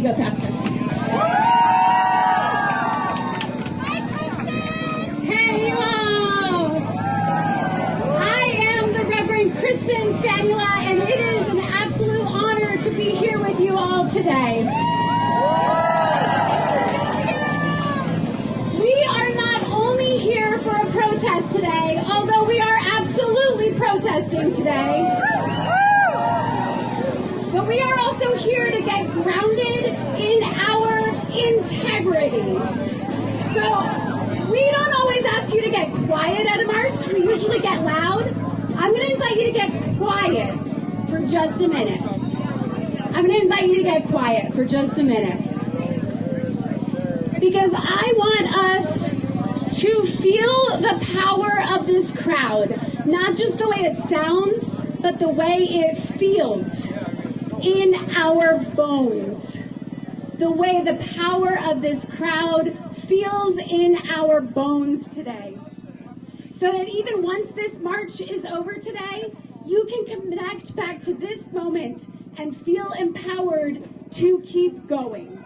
go, Pastor. Hey, you all. I am the Reverend Kristen Fanula, and it is an absolute honor to be here with you all today. We are not only here for a protest today, although we are absolutely protesting today, but we are also here to get grounded in our integrity. So we don't always ask you to get quiet at a march. We usually get loud. I'm going to invite you to get quiet for just a minute. I'm going to invite you to get quiet for just a minute. Because I want us to feel the power of this crowd. Not just the way it sounds, but the way it feels in our bones. The way the power of this crowd feels in our bones today. So that even once this march is over today, you can connect back to this moment and feel empowered to keep going.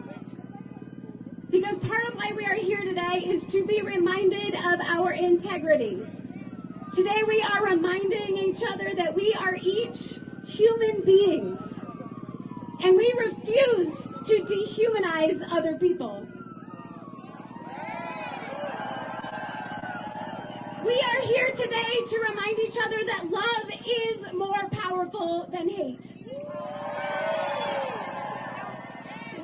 Because part of why we are here today is to be reminded of our integrity. Today we are reminding each other that we are each human beings. And we refuse to dehumanize other people. We are here today to remind each other that love is more powerful than hate.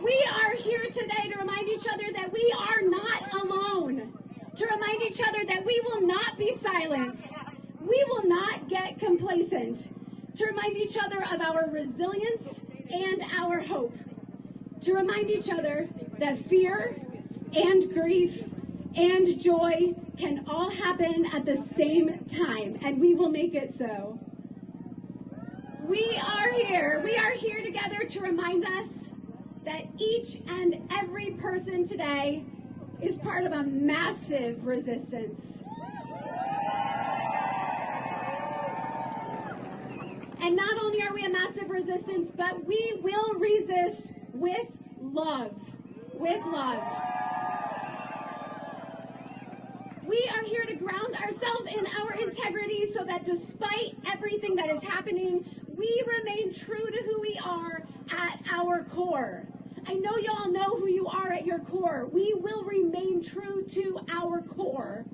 We are here today to remind each other that we are not alone. To remind each other that we will not be silenced. We will not get complacent. To remind each other of our resilience and our hope. To remind each other that fear and grief and joy can all happen at the same time, and we will make it so. We are here together to remind us that each and every person today is part of a massive resistance. And not only are we a massive resistance, but we will resist with love. With love. We are here to ground ourselves in our integrity so that despite everything that is happening, we remain true to who we are at our core. I know y'all know who you are at your core. We will remain true to our core.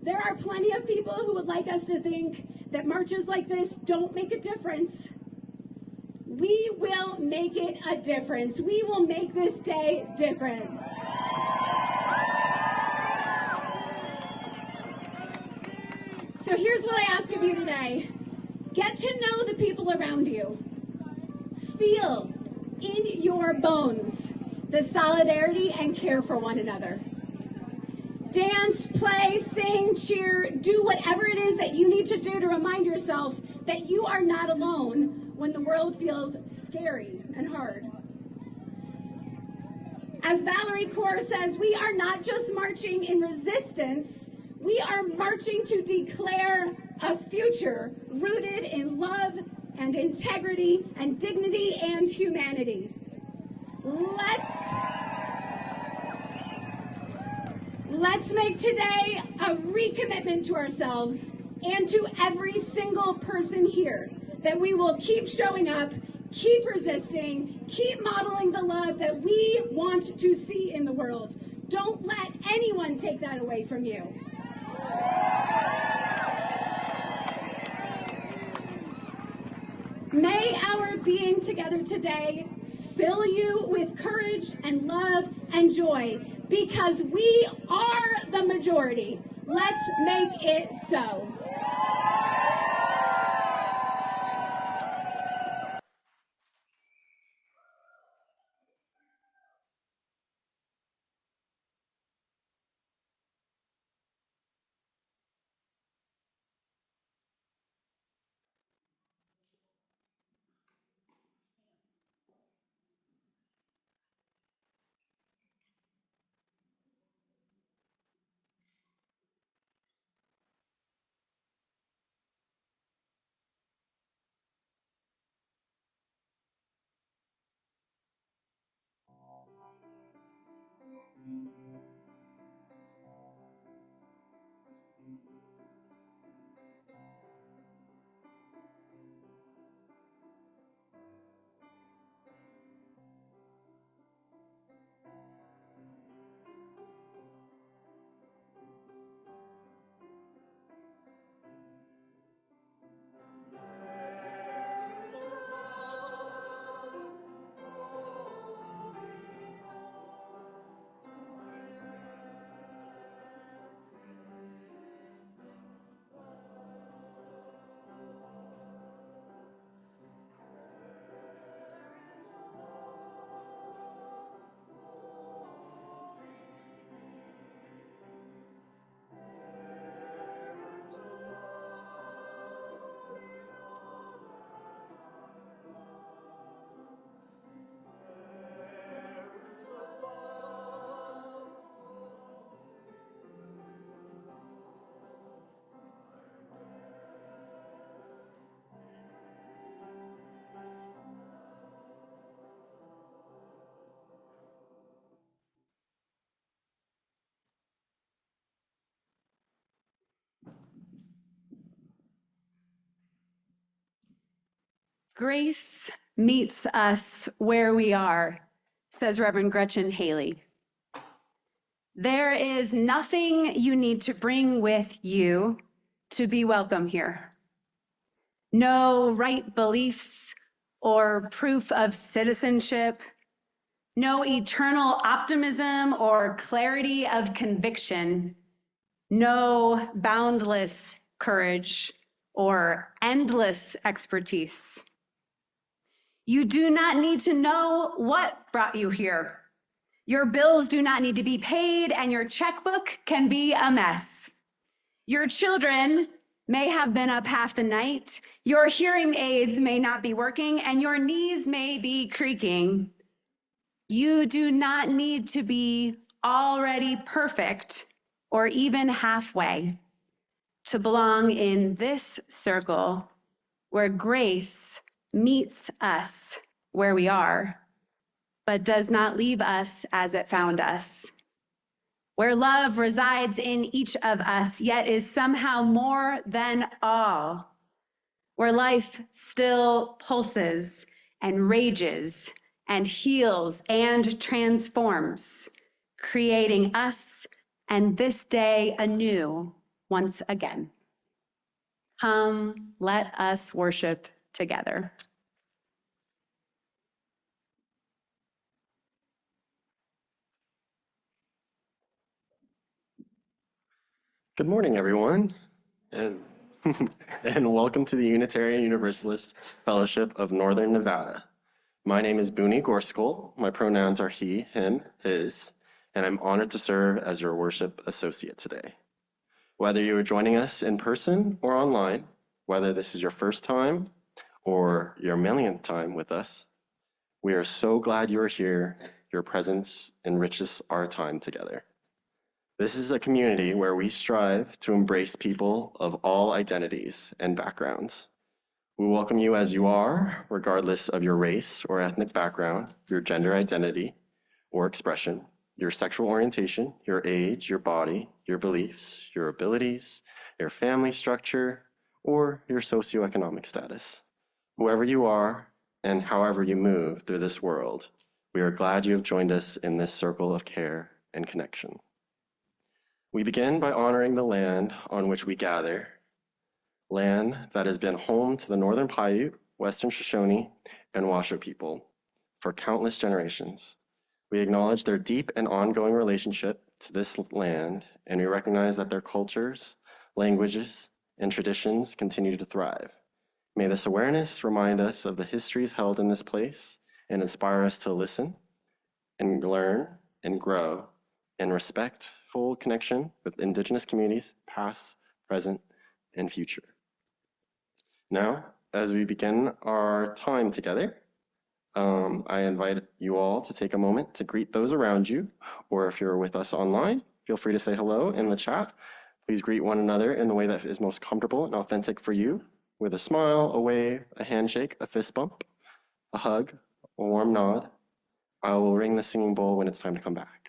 There are plenty of people who would like us to think that marches like this don't make a difference. We will make it a difference. We will make this day different. So here's what I ask of you today. Get to know the people around you. Feel in your bones the solidarity and care for one another. Dance, play, sing, cheer, do whatever it is that you need to do to remind yourself that you are not alone when the world feels scary and hard. As Valerie Kaur says, we are not just marching in resistance, we are marching to declare a future rooted in love and integrity and dignity and humanity. Let's make today a recommitment to ourselves and to every single person here that we will keep showing up, keep resisting, keep modeling the love that we want to see in the world. Don't let anyone take that away from you. May our being together today fill you with courage and love and joy, because we are the majority. Let's make it so. Grace meets us where we are, says Reverend Gretchen Haley. There is nothing you need to bring with you to be welcome here. No right beliefs or proof of citizenship, no eternal optimism or clarity of conviction, no boundless courage or endless expertise. You do not need to know what brought you here. Your bills do not need to be paid, and your checkbook can be a mess. Your children may have been up half the night, your hearing aids may not be working, and your knees may be creaking. You do not need to be already perfect or even halfway to belong in this circle where grace meets us where we are, but does not leave us as it found us. Where love resides in each of us, yet is somehow more than all. Where life still pulses and rages and heals and transforms, creating us and this day anew once again. Come, let us worship together. Good morning, everyone, and, and welcome to the Unitarian Universalist Fellowship of Northern Nevada. My name is Booney Gorskol. My pronouns are he, him, his, and I'm honored to serve as your worship associate today. Whether you are joining us in person or online, whether this is your first time or your millionth time with us, we are so glad you are here. Your presence enriches our time together. This is a community where we strive to embrace people of all identities and backgrounds. We welcome you as you are, regardless of your race or ethnic background, your gender identity or expression, your sexual orientation, your age, your body, your beliefs, your abilities, your family structure, or your socioeconomic status. Whoever you are and however you move through this world, we are glad you have joined us in this circle of care and connection. We begin by honoring the land on which we gather, land that has been home to the Northern Paiute, Western Shoshone, and Washoe people for countless generations. We acknowledge their deep and ongoing relationship to this land, and we recognize that their cultures, languages, and traditions continue to thrive. May this awareness remind us of the histories held in this place and inspire us to listen and learn and grow in respectful connection with Indigenous communities, past, present, and future. Now, as we begin our time together, I invite you all to take a moment to greet those around you, or if you're with us online, feel free to say hello in the chat. Please greet one another in the way that is most comfortable and authentic for you, with a smile, a wave, a handshake, a fist bump, a hug, a warm nod. I will ring the singing bowl when it's time to come back.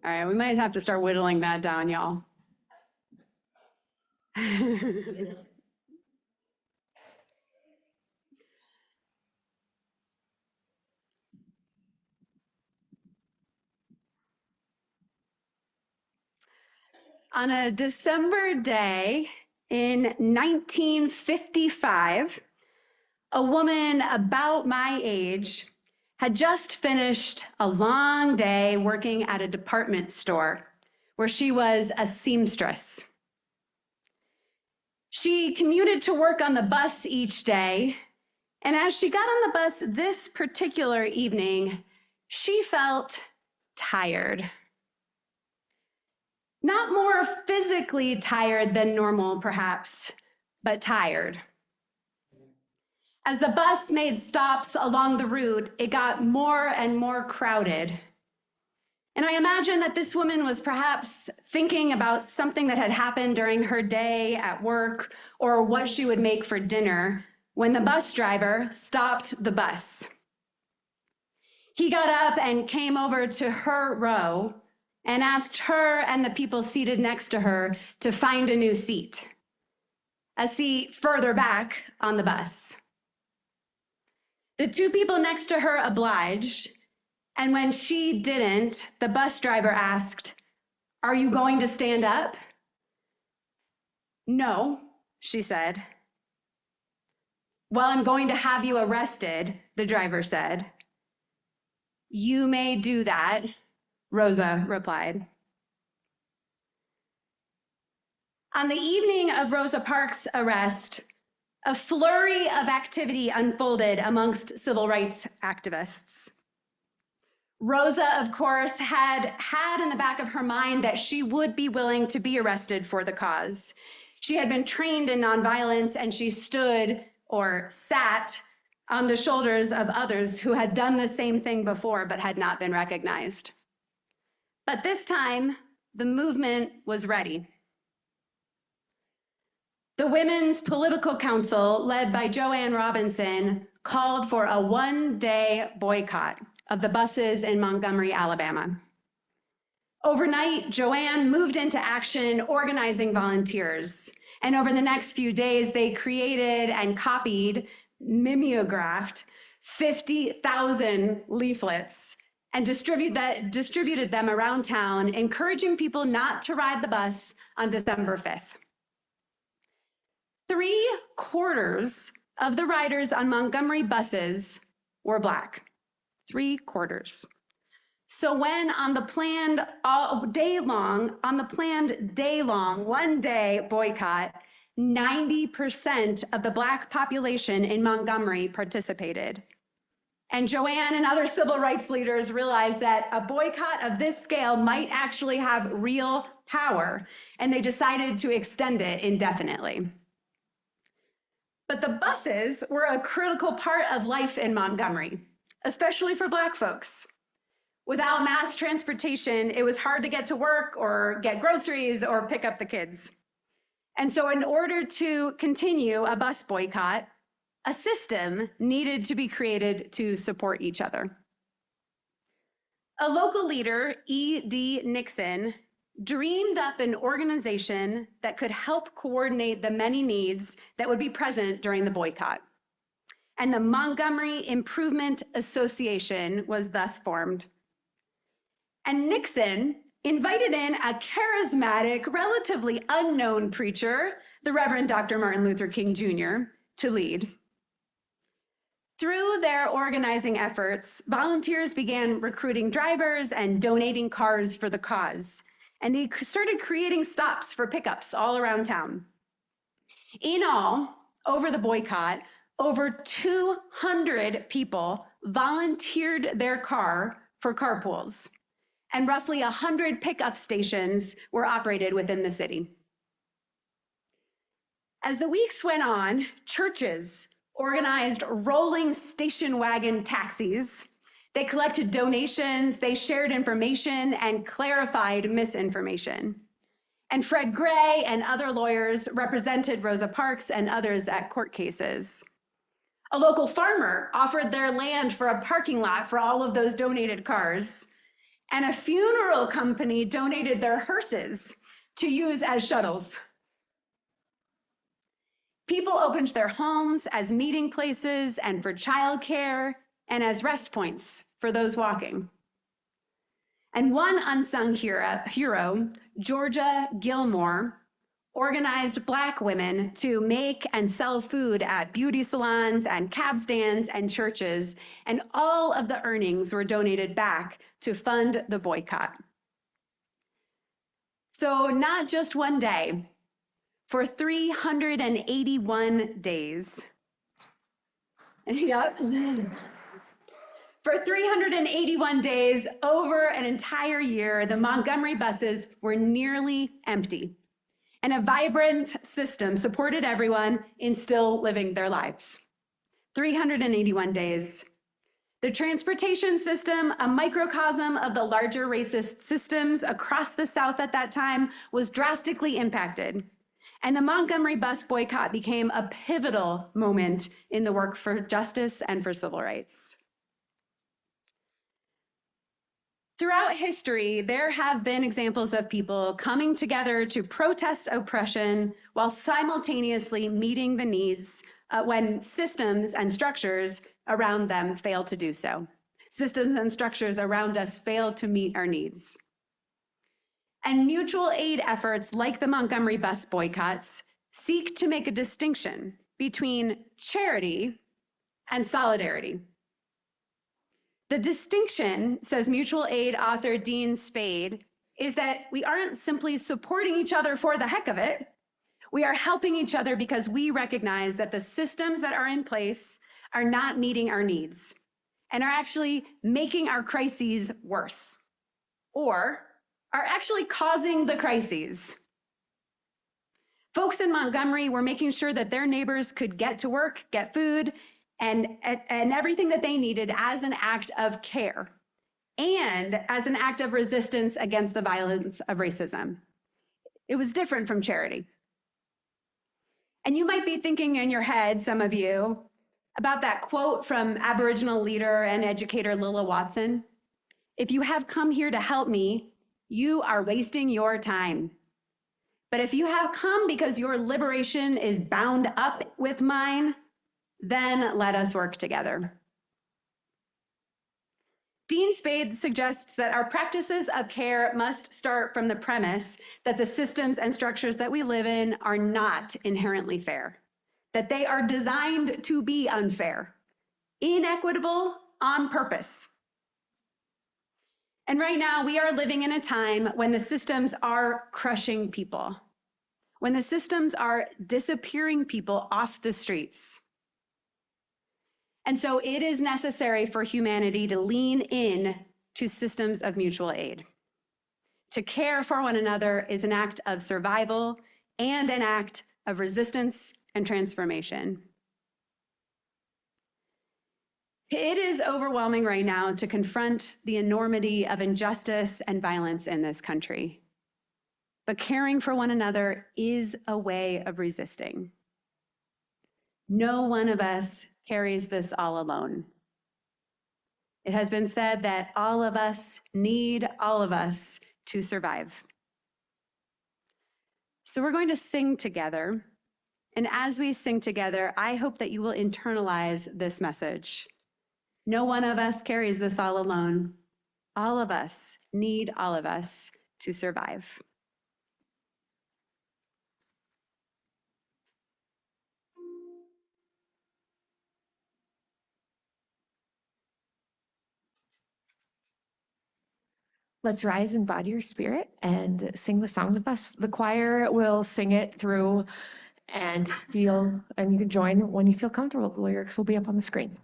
All right, we might have to start whittling that down, y'all. On a December day in 1955, a woman about my age had just finished a long day working at a department store where she was a seamstress. She commuted to work on the bus each day, and as she got on the bus this particular evening, she felt tired. Not more physically tired than normal, perhaps, but tired. As the bus made stops along the route, it got more and more crowded. And I imagine that this woman was perhaps thinking about something that had happened during her day at work or what she would make for dinner when the bus driver stopped the bus. He got up and came over to her row and asked her and the people seated next to her to find a new seat, a seat further back on the bus. The two people next to her obliged, and when she didn't, the bus driver asked, "Are you going to stand up?" "No," she said. "Well, I'm going to have you arrested," the driver said. "You may do that," Rosa replied. On the evening of Rosa Parks' arrest, a flurry of activity unfolded amongst civil rights activists. Rosa, of course, had in the back of her mind that she would be willing to be arrested for the cause. She had been trained in nonviolence, and she stood or sat on the shoulders of others who had done the same thing before but had not been recognized. But this time, the movement was ready. The Women's Political Council, led by Joanne Robinson, called for a one-day boycott of the buses in Montgomery, Alabama. Overnight, Joanne moved into action organizing volunteers. And over the next few days, they created and copied, mimeographed 50,000 leaflets and distributed them around town, encouraging people not to ride the bus on December 5th. 3/4 of the riders on Montgomery buses were Black. 3/4. So when on the planned day-long, one-day boycott, 90% of the Black population in Montgomery participated. And Joanne and other civil rights leaders realized that a boycott of this scale might actually have real power, and they decided to extend it indefinitely. But the buses were a critical part of life in Montgomery, especially for Black folks. Without mass transportation, it was hard to get to work or get groceries or pick up the kids. And so in order to continue a bus boycott, a system needed to be created to support each other. A local leader, E.D. Nixon, dreamed up an organization that could help coordinate the many needs that would be present during the boycott. And the Montgomery Improvement Association was thus formed. And Nixon invited in a charismatic, relatively unknown preacher, the Reverend Dr. Martin Luther King Jr., to lead. Through their organizing efforts, volunteers began recruiting drivers and donating cars for the cause. And they started creating stops for pickups all around town. In all, over the boycott, over 200 people volunteered their car for carpools, and roughly 100 pickup stations were operated within the city. As the weeks went on, churches organized rolling station wagon taxis. They collected donations, they shared information, and clarified misinformation. And Fred Gray and other lawyers represented Rosa Parks and others at court cases. A local farmer offered their land for a parking lot for all of those donated cars. And a funeral company donated their hearses to use as shuttles. People opened their homes as meeting places and for childcare and as rest points for those walking. And one unsung hero, Georgia Gilmore, organized Black women to make and sell food at beauty salons and cab stands and churches, and all of the earnings were donated back to fund the boycott. So not just one day, for 381 days. Yep. For 381 days, over an entire year, the Montgomery buses were nearly empty, and a vibrant system supported everyone in still living their lives. 381 days. The transportation system, a microcosm of the larger racist systems across the South at that time, was drastically impacted. And the Montgomery bus boycott became a pivotal moment in the work for justice and for civil rights. Throughout history, there have been examples of people coming together to protest oppression while simultaneously meeting the needs when systems and structures around them fail to do so. Systems and structures around us fail to meet our needs. And mutual aid efforts like the Montgomery bus boycotts seek to make a distinction between charity and solidarity. The distinction, says mutual aid author Dean Spade, is that we aren't simply supporting each other for the heck of it. We are helping each other because we recognize that the systems that are in place are not meeting our needs and are actually making our crises worse, or are actually causing the crises. Folks in Montgomery were making sure that their neighbors could get to work, get food, and everything that they needed as an act of care and as an act of resistance against the violence of racism. It was different from charity. And you might be thinking in your head, some of you, about that quote from Aboriginal leader and educator Lilla Watson. If you have come here to help me, you are wasting your time. But if you have come because your liberation is bound up with mine, then let us work together. Dean Spade suggests that our practices of care must start from the premise that the systems and structures that we live in are not inherently fair, that they are designed to be unfair, inequitable on purpose. And right now, we are living in a time when the systems are crushing people, when the systems are disappearing people off the streets. And so it is necessary for humanity to lean in to systems of mutual aid. To care for one another is an act of survival and an act of resistance and transformation. It is overwhelming right now to confront the enormity of injustice and violence in this country. But caring for one another is a way of resisting. No one of us carries this all alone. It has been said that all of us need all of us to survive. So we're going to sing together. And as we sing together, I hope that you will internalize this message. No one of us carries this all alone. All of us need all of us to survive. Let's rise in body or spirit and sing the song with us. The choir will sing it through and you can join when you feel comfortable. The lyrics will be up on the screen.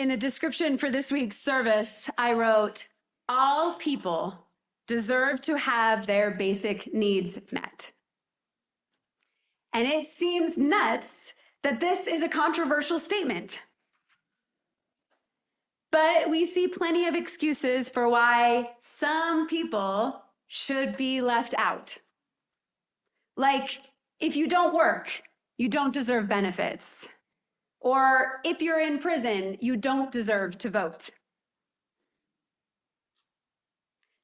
In the description for this week's service, I wrote, all people deserve to have their basic needs met. And it seems nuts that this is a controversial statement. But we see plenty of excuses for why some people should be left out. Like, if you don't work, you don't deserve benefits. Or if you're in prison, you don't deserve to vote.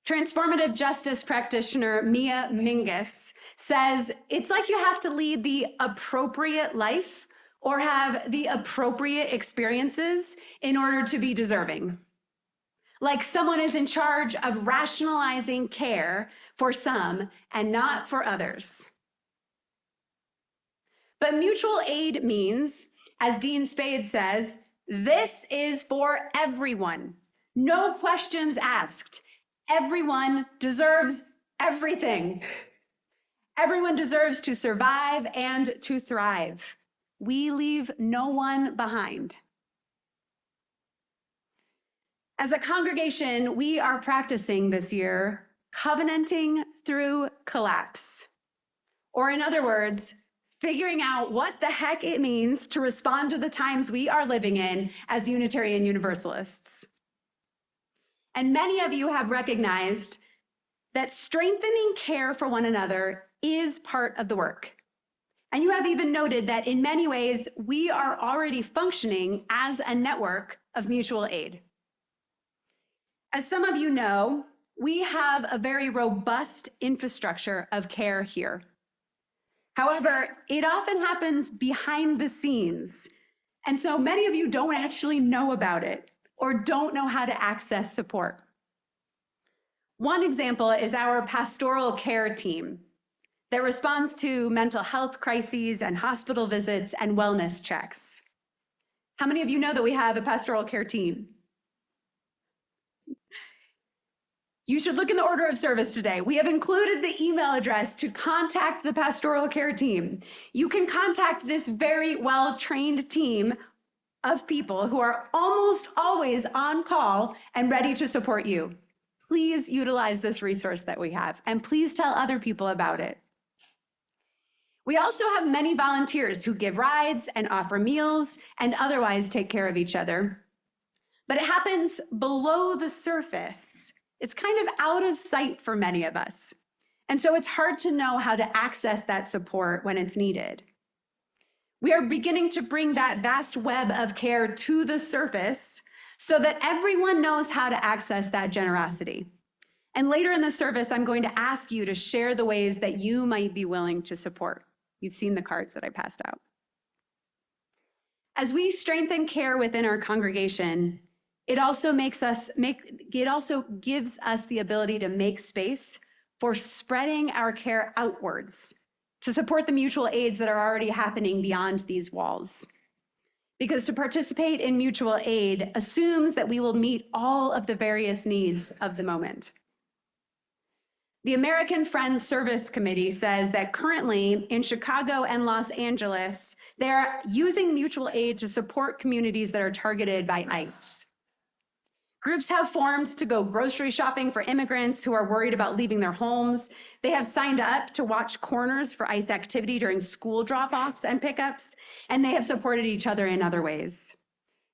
Transformative justice practitioner Mia Mingus says it's like you have to lead the appropriate life or have the appropriate experiences in order to be deserving. Like someone is in charge of rationalizing care for some and not for others. But mutual aid means, as Dean Spade says, this is for everyone. No questions asked. Everyone deserves everything. Everyone deserves to survive and to thrive. We leave no one behind. As a congregation, we are practicing this year covenanting through collapse. Or in other words, figuring out what the heck it means to respond to the times we are living in as Unitarian Universalists. And many of you have recognized that strengthening care for one another is part of the work. And you have even noted that in many ways, we are already functioning as a network of mutual aid. As some of you know, we have a very robust infrastructure of care here. However, it often happens behind the scenes. And so many of you don't actually know about it or don't know how to access support. One example is our pastoral care team that responds to mental health crises and hospital visits and wellness checks. How many of you know that we have a pastoral care team? You should look in the order of service today. We have included the email address to contact the pastoral care team. You can contact this very well-trained team of people who are almost always on call and ready to support you. Please utilize this resource that we have, and please tell other people about it. We also have many volunteers who give rides and offer meals and otherwise take care of each other. But it happens below the surface. It's kind of out of sight for many of us. And so it's hard to know how to access that support when it's needed. We are beginning to bring that vast web of care to the surface so that everyone knows how to access that generosity. And later in the service, I'm going to ask you to share the ways that you might be willing to support. You've seen the cards that I passed out. As we strengthen care within our congregation, it also gives us the ability to make space for spreading our care outwards to support the mutual aids that are already happening beyond these walls. Because to participate in mutual aid assumes that we will meet all of the various needs of the moment. The American Friends Service Committee says that currently in Chicago and Los Angeles, they're using mutual aid to support communities that are targeted by ICE. Groups have formed to go grocery shopping for immigrants who are worried about leaving their homes. They have signed up to watch corners for ICE activity during school drop-offs and pickups, and they have supported each other in other ways.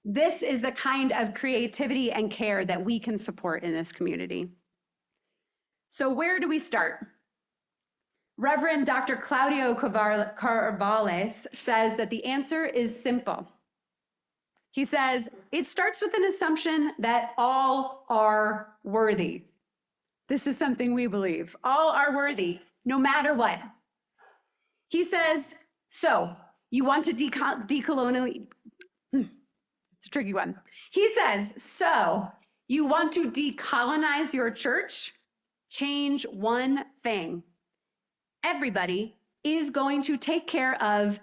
This is the kind of creativity and care that we can support in this community. So where do we start? Reverend Dr. Claudio Carvales says that the answer is simple. He says, it starts with an assumption that all are worthy. This is something we believe. All are worthy, no matter what. He says, so you want to decolonialize, it's a tricky one. He says, so you want to decolonize your church? Change one thing. Everybody is going to take care of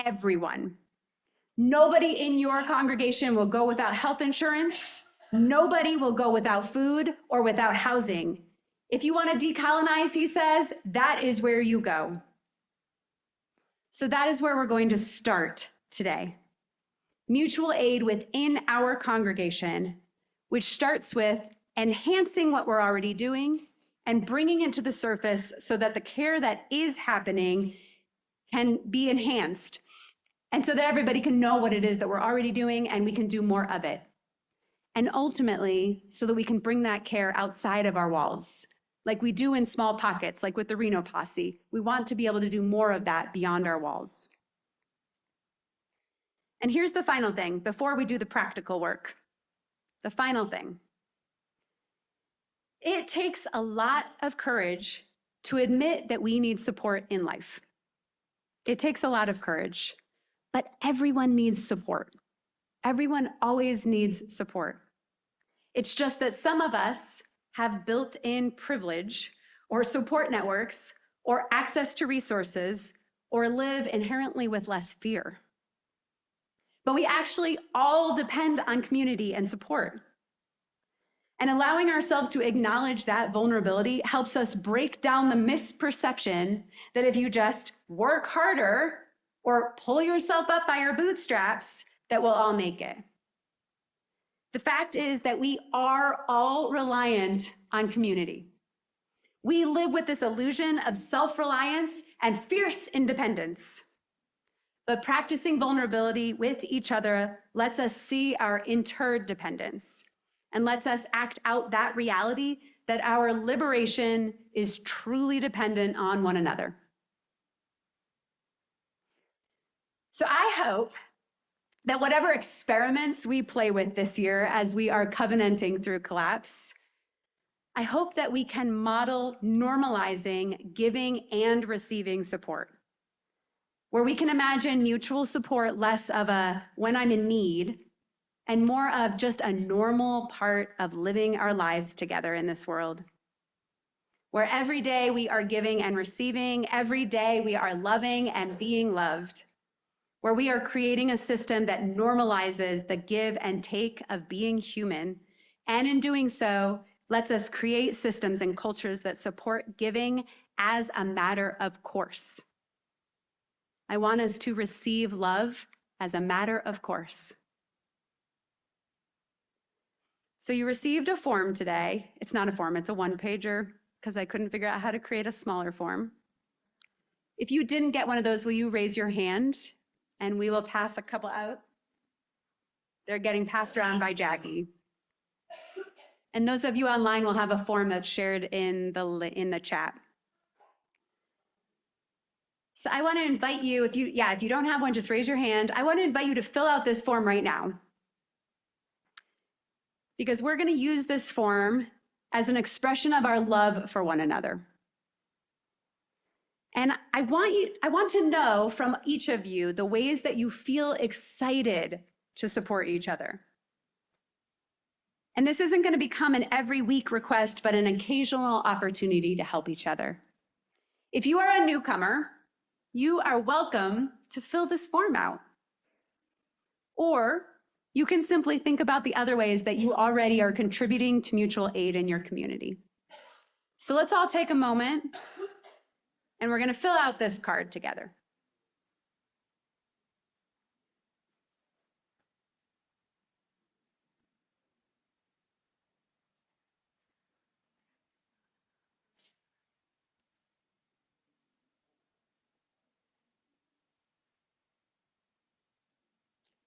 everyone. Nobody in your congregation will go without health insurance. Nobody will go without food or without housing. If you want to decolonize, he says, that is where you go. So that is where we're going to start today. mutual aid within our congregation, which starts with enhancing what we're already doing and bringing it to the surface so that the care that is happening can be enhanced, and so that everybody can know what it is that we're already doing and we can do more of it. And ultimately, so that we can bring that care outside of our walls, like we do in small pockets, like with the Reno Posse. We want to be able to do more of that beyond our walls. And here's the final thing before we do the practical work. The final thing. It takes a lot of courage to admit that we need support in life. It takes a lot of courage, but everyone needs support. Everyone always needs support. It's just that some of us have built-in privilege or support networks or access to resources or live inherently with less fear. But we actually all depend on community and support. And allowing ourselves to acknowledge that vulnerability helps us break down the misperception that if you just work harder or pull yourself up by your bootstraps, that we'll all make it. The fact is that we are all reliant on community. We live with this illusion of self-reliance and fierce independence. But practicing vulnerability with each other lets us see our interdependence and lets us act out that reality that our liberation is truly dependent on one another. So I hope that whatever experiments we play with this year as we are covenanting through collapse, I hope that we can model normalizing giving and receiving support, where we can imagine mutual support less of a when I'm in need and more of just a normal part of living our lives together in this world, where every day we are giving and receiving, every day we are loving and being loved, where we are creating a system that normalizes the give and take of being human, and in doing so, lets us create systems and cultures that support giving as a matter of course. I want us to receive love as a matter of course. So you received a form today. It's not a form, it's a one-pager, because I couldn't figure out how to create a smaller form. If you didn't get one of those, will you raise your hand? And we will pass a couple out. They're getting passed around by Jackie. And those of you online will have a form that's shared in the chat. So I want to invite you, if you don't have one, just raise your hand. I want to invite you to fill out this form right now, because we're going to use this form as an expression of our love for one another. And I want to know from each of you the ways that you feel excited to support each other. And this isn't going to become an every week request, but an occasional opportunity to help each other. If you are a newcomer, you are welcome to fill this form out. Or you can simply think about the other ways that you already are contributing to mutual aid in your community. So let's all take a moment, and we're going to fill out this card together.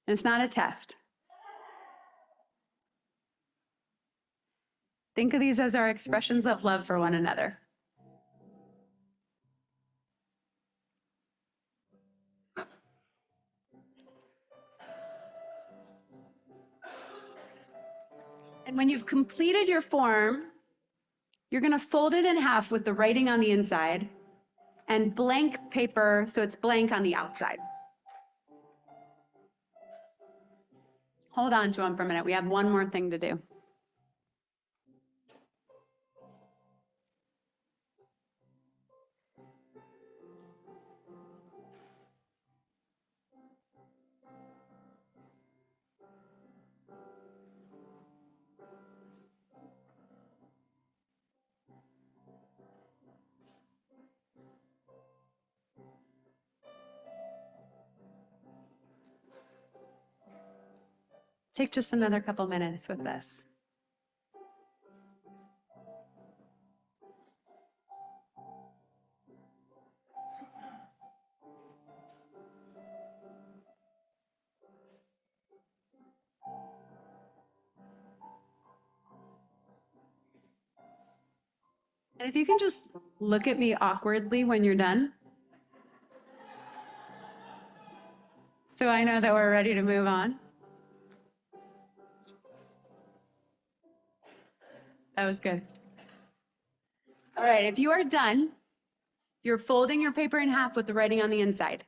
And it's not a test. Think of these as our expressions of love for one another. And when you've completed your form, you're going to fold it in half with the writing on the inside and blank paper so it's blank on the outside. Hold on to them for a minute. We have one more thing to do. take just another couple minutes with this. And if you can just look at me awkwardly when you're done, so I know that we're ready to move on. That was good. All right, if you are done, you're folding your paper in half with the writing on the inside.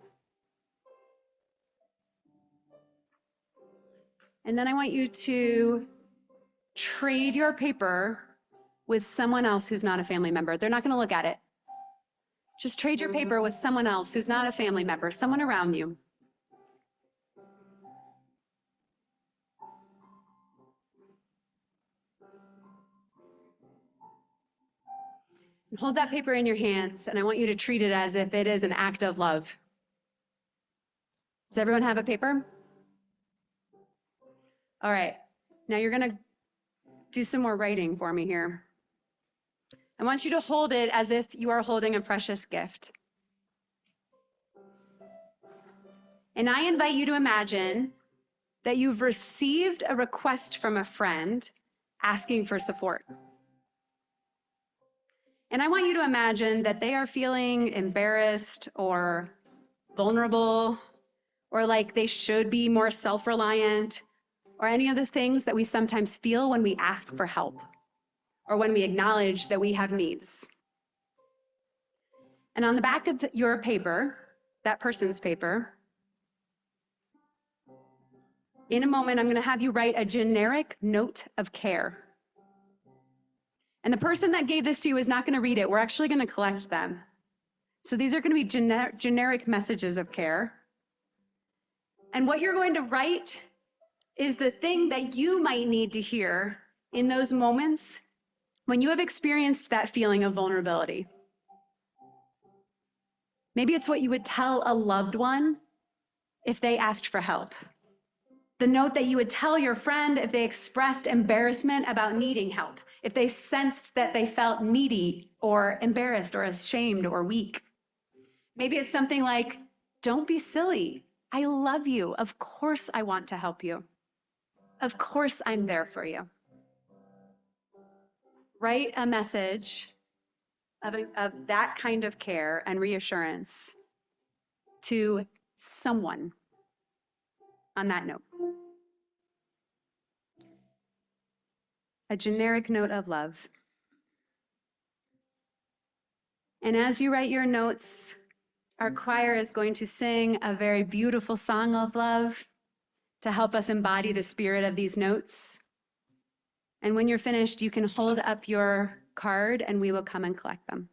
And then I want you to trade your paper with someone else who's not a family member. They're not going to look at it. Just trade your paper with someone else who's not a family member, someone around you. And hold that paper in your hands, and I want you to treat it as if it is an act of love. Does everyone have a paper? All right, now you're going to do some more writing for me here. I want you to hold it as if you are holding a precious gift. And I invite you to imagine that you've received a request from a friend asking for support. And I want you to imagine that they are feeling embarrassed or vulnerable, or like they should be more self-reliant, or any of the things that we sometimes feel when we ask for help, or when we acknowledge that we have needs. And on the back of your paper, that person's paper, in a moment, I'm going to have you write a generic note of care. And the person that gave this to you is not going to read it. We're actually going to collect them. So these are going to be generic messages of care. And what you're going to write is the thing that you might need to hear in those moments when you have experienced that feeling of vulnerability. Maybe it's what you would tell a loved one if they asked for help. The note that you would tell your friend if they expressed embarrassment about needing help, if they sensed that they felt needy or embarrassed or ashamed or weak. Maybe it's something like, "Don't be silly. I love you. Of course I want to help you. Of course I'm there for you." Write a message of that kind of care and reassurance to someone on that note. A generic note of love. And as you write your notes, our choir is going to sing a very beautiful song of love to help us embody the spirit of these notes. And when you're finished, you can hold up your card and we will come and collect them.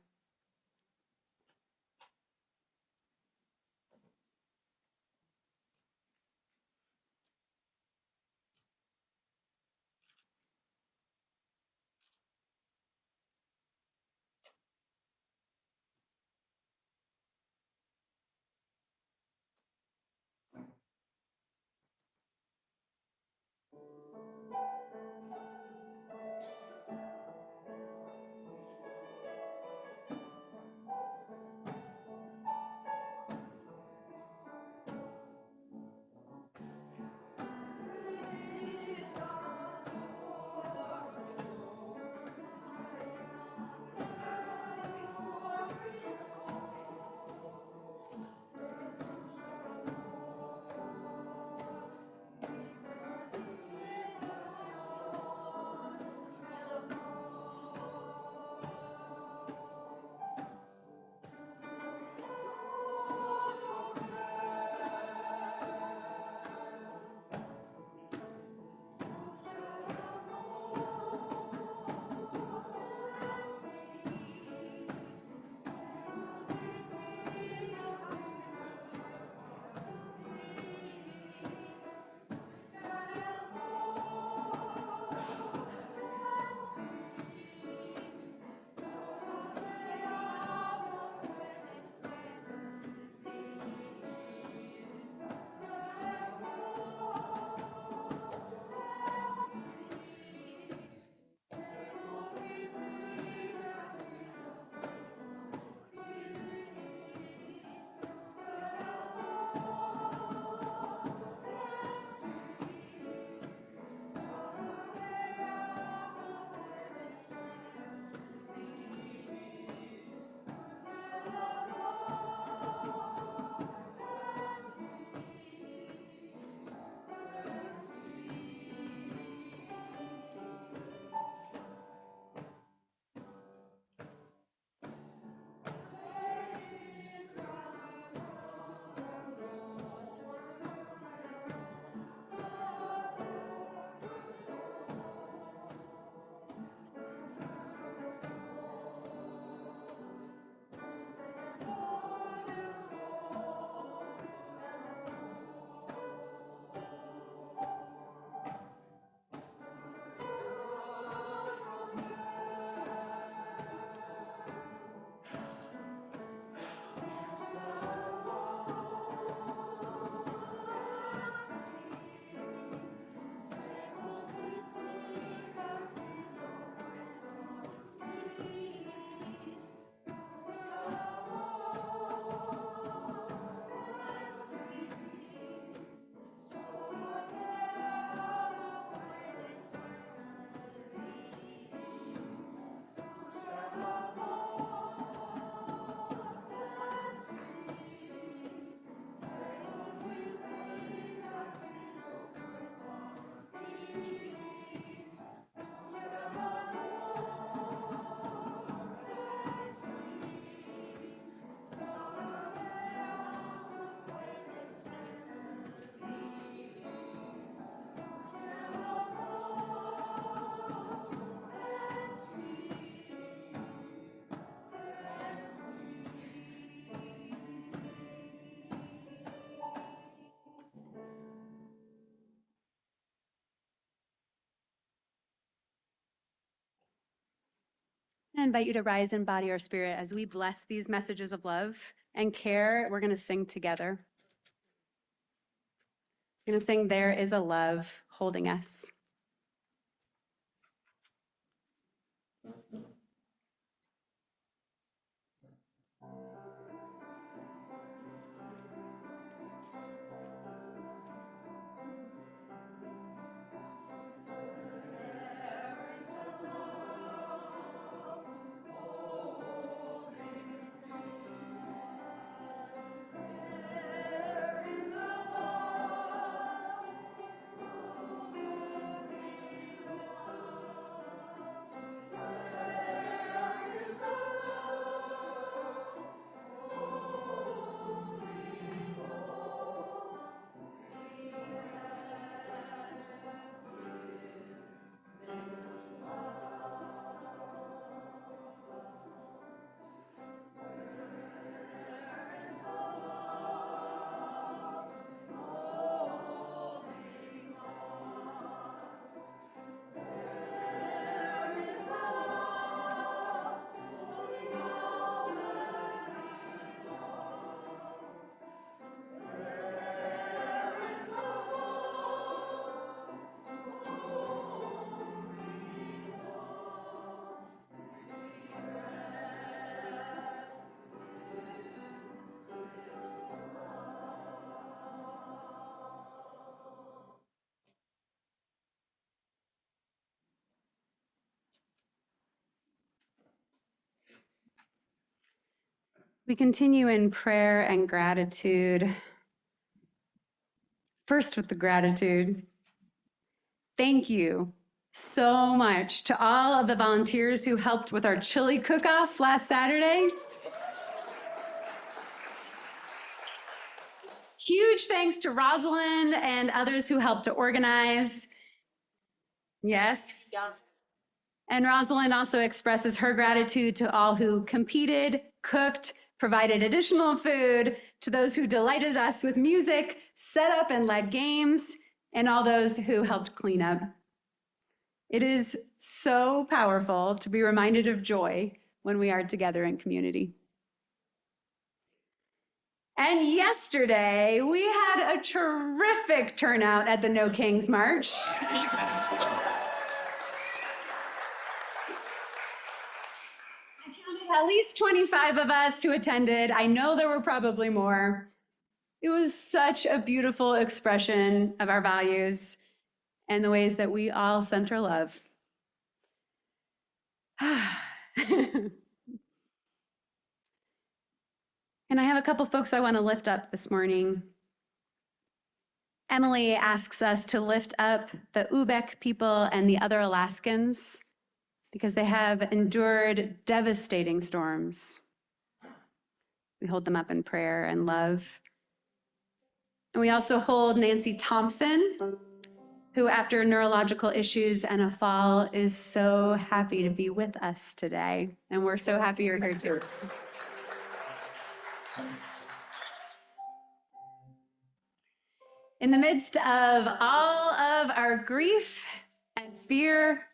I invite you to rise in body or spirit as we bless these messages of love and care. We're going to sing together. We're going to sing, "There is a Love Holding Us." We continue in prayer and gratitude. First, with the gratitude. Thank you so much to all of the volunteers who helped with our chili cook-off last Saturday. Huge thanks to Rosalind and others who helped to organize. Yes. And Rosalind also expresses her gratitude to all who competed, cooked, provided additional food, to those who delighted us with music, set up and led games, and all those who helped clean up. It is so powerful to be reminded of joy when we are together in community. And yesterday, we had a terrific turnout at the No Kings March. At least 25 of us who attended. I know there were probably more. It was such a beautiful expression of our values and the ways that we all center love. And I have a couple folks I want to lift up this morning. Emily asks us to lift up the Ubek people and the other Alaskans because they have endured devastating storms. We hold them up in prayer and love. And we also hold Nancy Thompson, who after neurological issues and a fall is so happy to be with us today. And we're so happy you're here too. In the midst of all of our grief and fear,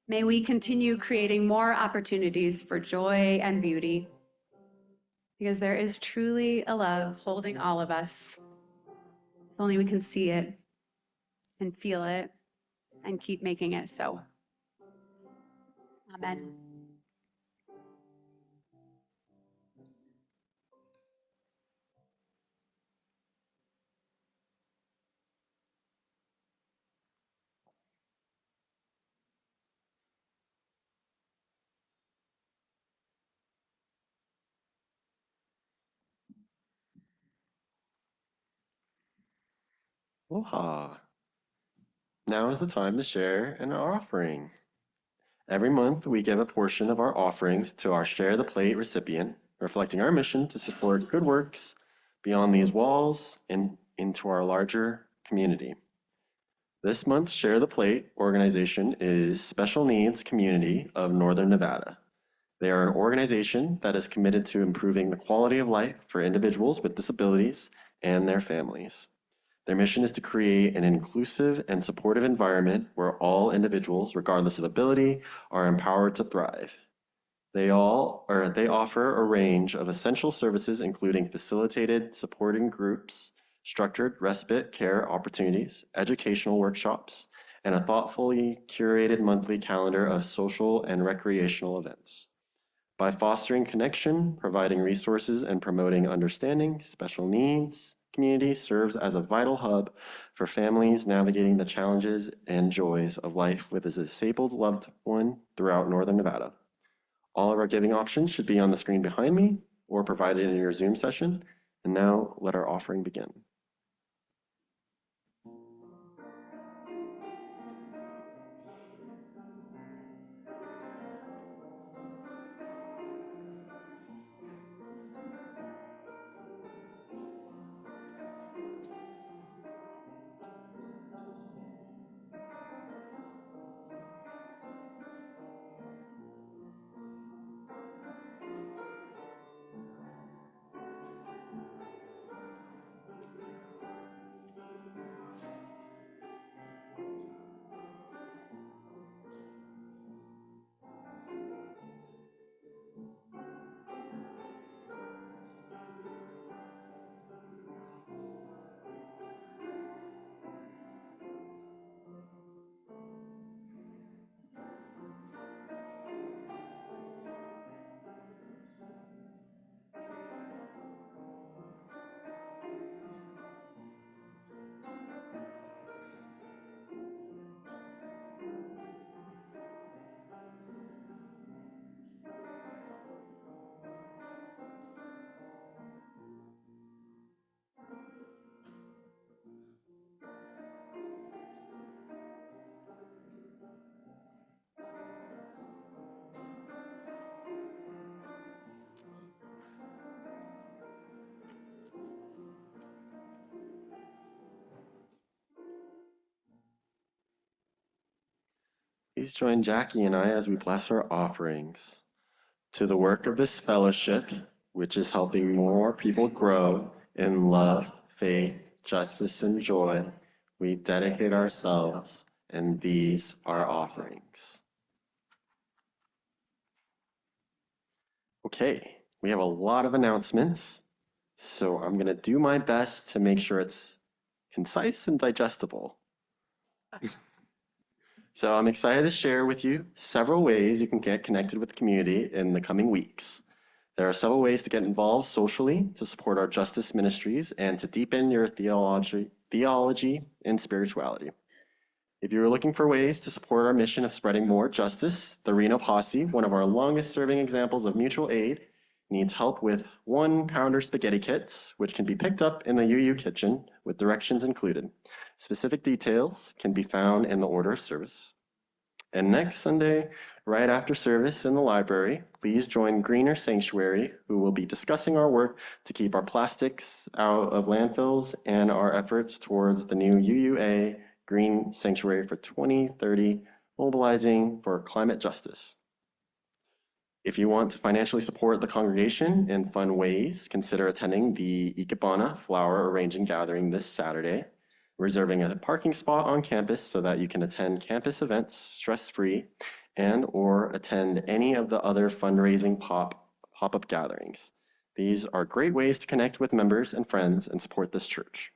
may we continue creating more opportunities for joy and beauty, because there is truly a love holding all of us. If only we can see it and feel it and keep making it so. Amen. Aloha. Now is the time to share in our offering. Every month, we give a portion of our offerings to our Share the Plate recipient, reflecting our mission to support good works beyond these walls and into our larger community. This month's Share the Plate organization is Special Needs Community of Northern Nevada. They are an organization that is committed to improving the quality of life for individuals with disabilities and their families. Their mission is to create an inclusive and supportive environment where all individuals, regardless of ability, are empowered to thrive. They offer a range of essential services, including facilitated supporting groups, structured respite care opportunities, educational workshops, and a thoughtfully curated monthly calendar of social and recreational events. By fostering connection, providing resources, and promoting understanding, special needs community serves as a vital hub for families navigating the challenges and joys of life with a disabled loved one throughout Northern Nevada. All of our giving options should be on the screen behind me or provided in your Zoom session. And now let our offering begin. Please join Jackie and I as we bless our offerings. To the work of this fellowship, which is helping more people grow in love, faith, justice, and joy, we dedicate ourselves, and these are offerings. Okay, we have a lot of announcements, so I'm going to do my best to make sure it's concise and digestible. So I'm excited to share with you several ways you can get connected with the community in the coming weeks. There are several ways to get involved socially to support our justice ministries and to deepen your theology and spirituality. If you're looking for ways to support our mission of spreading more justice, the Reno Posse, one of our longest serving examples of mutual aid, needs help with 1-pounder spaghetti kits, which can be picked up in the UU kitchen with directions included. Specific details can be found in the order of service. And next Sunday, right after service in the library, please join Greener Sanctuary, who will be discussing our work to keep our plastics out of landfills and our efforts towards the new UUA Green Sanctuary for 2030, mobilizing for climate justice. If you want to financially support the congregation in fun ways, consider attending the Ikebana Flower Arranging Gathering this Saturday, reserving a parking spot on campus so that you can attend campus events stress-free and or attend any of the other fundraising pop-up gatherings. These are great ways to connect with members and friends and support this church.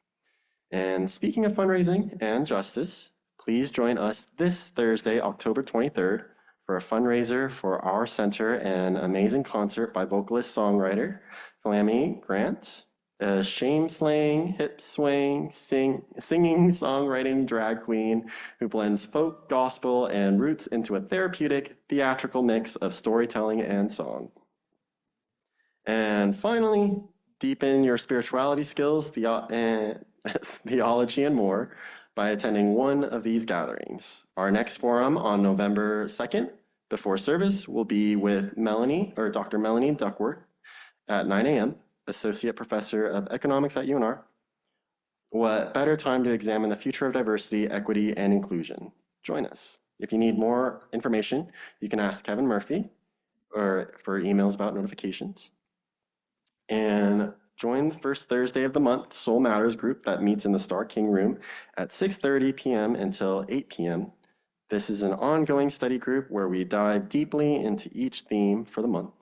And speaking of fundraising and justice, please join us this Thursday, October 23rd, for a fundraiser for our center and amazing concert by vocalist-songwriter Flammy Grant, a shame-slaying, hip-swaying, singing, songwriting drag queen who blends folk, gospel, and roots into a therapeutic, theatrical mix of storytelling and song. And finally, deepen your spirituality skills, theology, and more by attending one of these gatherings. Our next forum on November 2nd, before service, will be with Dr. Melanie Duckworth at 9 a.m., Associate Professor of Economics at UNR. What better time to examine the future of diversity, equity, and inclusion? Join us. If you need more information, you can ask Kevin Murphy or for emails about notifications. And Join the first Thursday of the month Soul Matters group that meets in the Star King room at 6:30 p.m. until 8 p.m. This is an ongoing study group where we dive deeply into each theme for the month.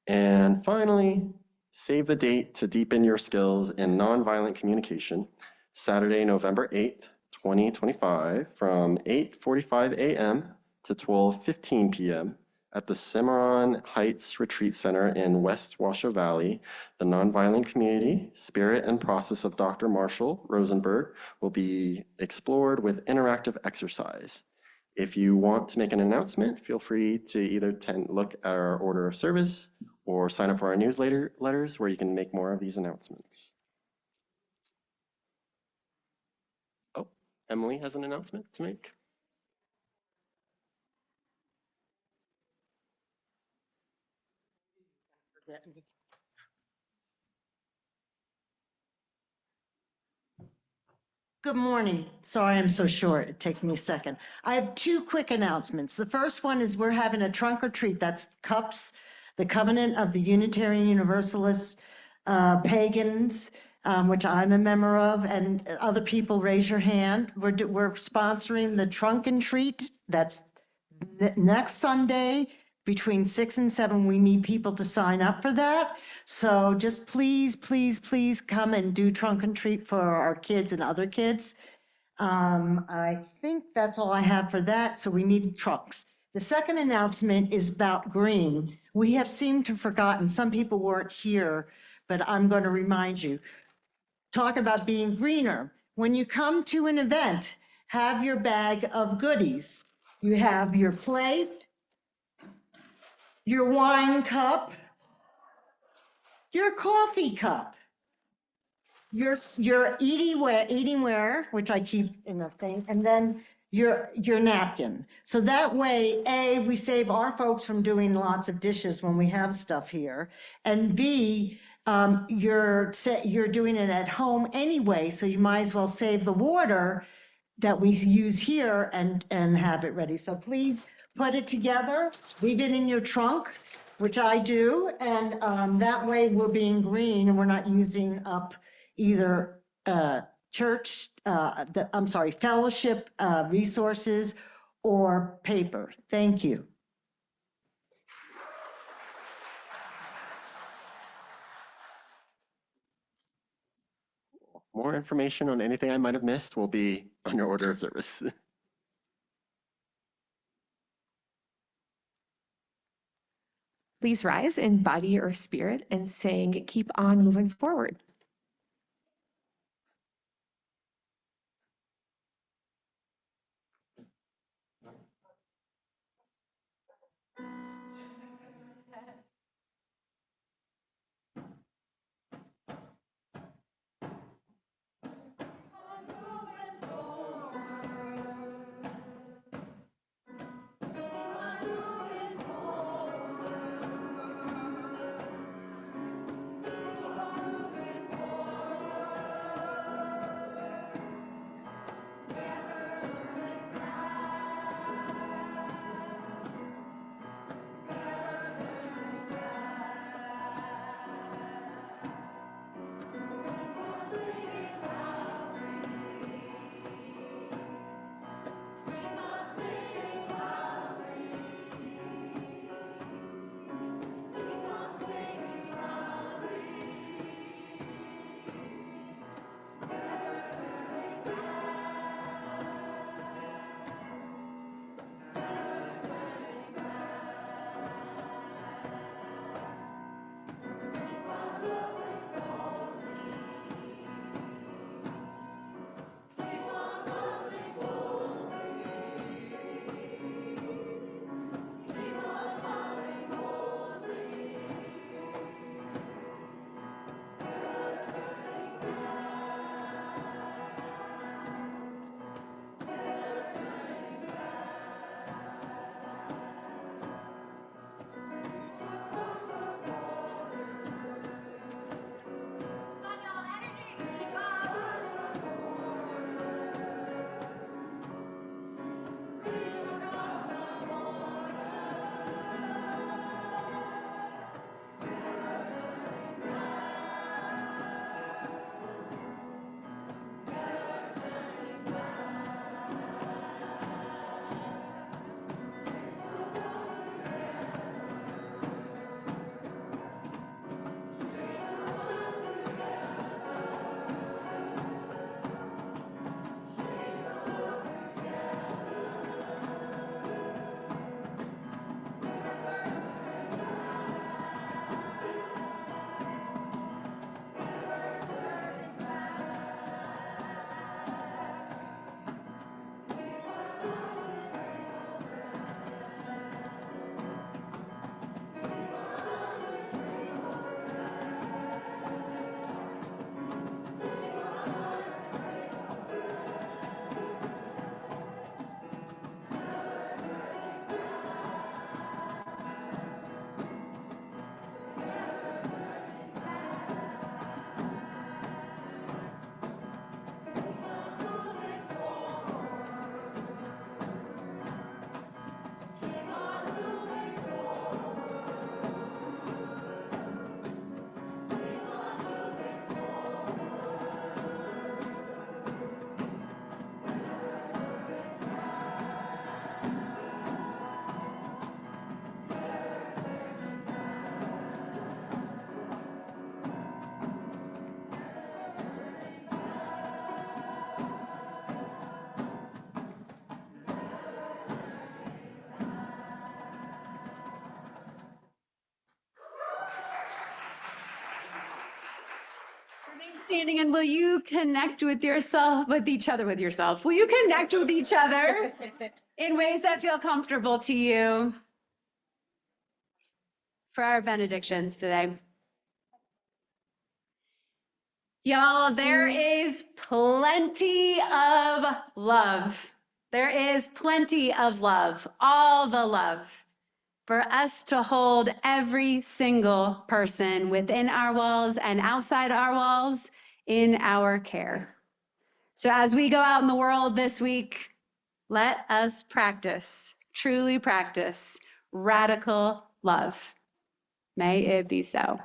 And finally, save the date to deepen your skills in nonviolent communication, Saturday, November 8th, 2025, from 8:45 a.m. to 12:15 p.m. at the Cimarron Heights Retreat Center in West Washoe Valley. The nonviolent community, spirit, and process of Dr. Marshall Rosenberg will be explored with interactive exercise. If you want to make an announcement, feel free to either look at our order of service or sign up for our newsletters where you can make more of these announcements. Oh, Emily has an announcement to make. Good morning. Sorry I'm so short. It takes me a second. I have two quick announcements. The first one is we're having a trunk or treat. That's CUPS, the Covenant of the Unitarian Universalists, Pagans, which I'm a member of, and other people raise your hand. We're sponsoring the trunk and treat. That's next Sunday between 6 and 7. We need people to sign up for that. So just please, please, please come and do trunk and treat for our kids and other kids. I think that's all I have for that. So we need trucks. The second announcement is about green. We have seemed to have forgotten. Some people weren't here, but I'm going to remind you. Talk about being greener. When you come to an event, have your bag of goodies. You have your plate, your wine cup, your coffee cup, your eatingware, which I keep in the thing, and then your napkin. So that way, A, we save our folks from doing lots of dishes when we have stuff here, and B, you're doing it at home anyway, so you might as well save the water that we use here and have it ready. So please put it together, leave it in your trunk, which I do, and that way we're being green and we're not using up either fellowship resources or paper. Thank you. More information on anything I might have missed will be on your order of service. Please rise in body or spirit and saying, keep on moving forward. standing, and will you connect with yourself, with each other, with yourself? Will you connect with each other in ways that feel comfortable to you for our benedictions today? Y'all, there is plenty of love. There is plenty of love, all the love, for us to hold every single person within our walls and outside our walls in our care. So as we go out in the world this week, let us practice, truly practice, radical love. May it be so.